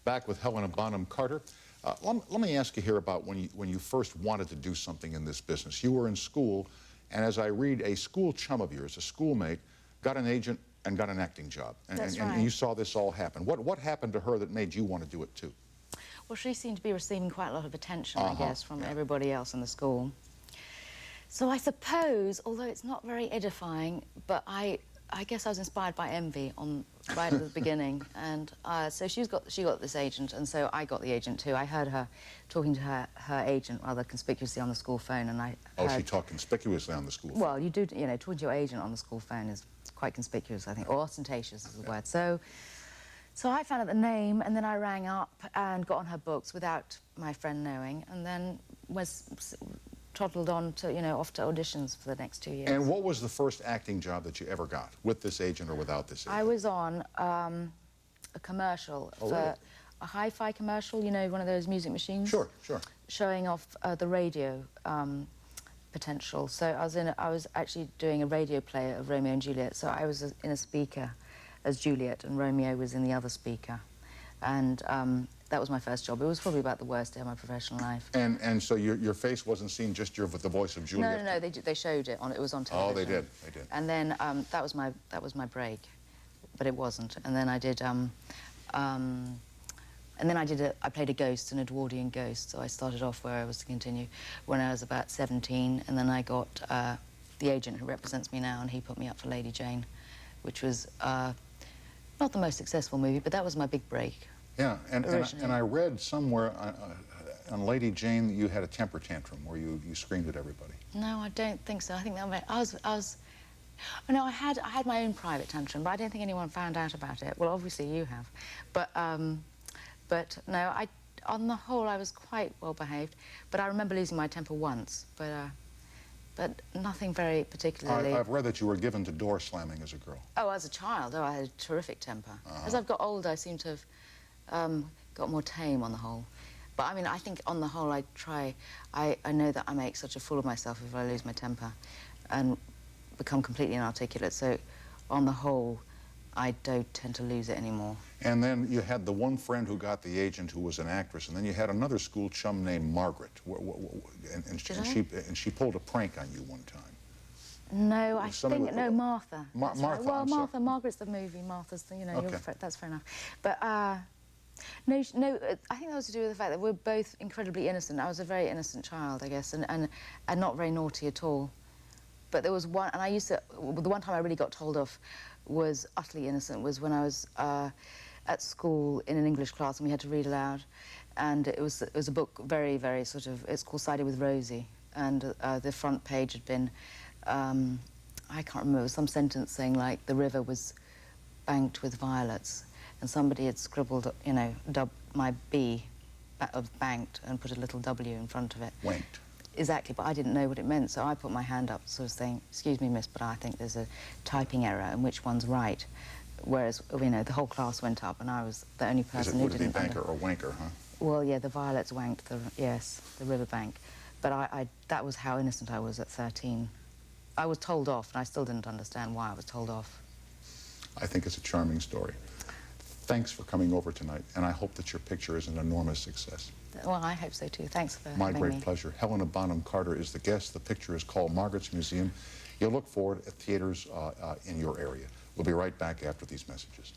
Back with Helena Bonham Carter. Let me ask you here about when you first wanted to do something in this business. You were in school, and as I read, a school chum of yours, a schoolmate, got an agent and got an acting job. That's right. right. And you saw this all happen. What happened to her that made you want to do it too? Well, she seemed to be receiving quite a lot of attention, I guess, from everybody else in the school. So I suppose, although it's not very edifying, but I guess I was inspired by envy right at the beginning, and so she got this agent, and so I got the agent too. I heard her talking to her agent rather conspicuously on the school phone, and I heard, she talked conspicuously on the school phone. Well, you do, you know, talking to your agent on the school phone is quite conspicuous, I think, or ostentatious is the word. So I found out the name, and then I rang up and got on her books without my friend knowing, and then toddled on to, off to auditions for the next 2 years. And what was the first acting job that you ever got, with this agent or without this agent? I was on a commercial, really? A hi-fi commercial, one of those music machines. Sure, sure. Showing off the radio potential. So I was actually doing a radio play of Romeo and Juliet. So I was in a speaker as Juliet, and Romeo was in the other speaker. And that was my first job. It was probably about the worst day of my professional life. And so your face wasn't seen, just with the voice of Juliet? No, they showed it it was on television. Oh, they did. And then that was my break, but it wasn't. And then I did I played a ghost, an Edwardian ghost. So I started off where I was to continue when I was about 17, and then I got the agent who represents me now, and he put me up for Lady Jane, which was not the most successful movie, but that was my big break. Yeah, and I read somewhere on Lady Jane that you had a temper tantrum where you screamed at everybody. No, I don't think so. I think that I had my own private tantrum, but I don't think anyone found out about it. Well, obviously you have, but no, on the whole I was quite well behaved. But I remember losing my temper once, but nothing very particularly. I've read that you were given to door slamming as a girl. Oh, as a child, I had a terrific temper. As I've got older, I seem to have got more tame on the whole. But I mean, I think on the whole, I know that I make such a fool of myself if I lose my temper and become completely inarticulate. So on the whole, I don't tend to lose it anymore. And then you had the one friend who got the agent who was an actress, and then you had another school chum named Margaret. And she pulled a prank on you one time. No, I think, no, Martha. Martha, well, Martha, Margaret's the movie, Martha's the, okay. That's fair enough. But, no, I think that was to do with the fact that we're both incredibly innocent. I was a very innocent child, I guess, and not very naughty at all. But there was one, and the one time I really got told off was utterly innocent, was when I was at school in an English class, and we had to read aloud. And it was a book very, very sort of, it's called Sided with Rosie, and the front page had been, I can't remember, some sentence saying like the river was banked with violets, and somebody had scribbled, my B of banked and put a little W in front of it. Wanked. Exactly, but I didn't know what it meant, so I put my hand up sort of saying, excuse me, miss, but I think there's a typing error and which one's right. Whereas, the whole class went up and I was the only person who didn't... Would it be banker or wanker, huh? Well, yeah, the violets wanked, the riverbank. But that was how innocent I was at 13. I was told off, and I still didn't understand why I was told off. I think it's a charming story. Thanks for coming over tonight, and I hope that your picture is an enormous success. Well, I hope so too. Thanks for having me. My great pleasure. Helena Bonham Carter is the guest. The picture is called Margaret's Museum. You'll look for it at theaters in your area. We'll be right back after these messages.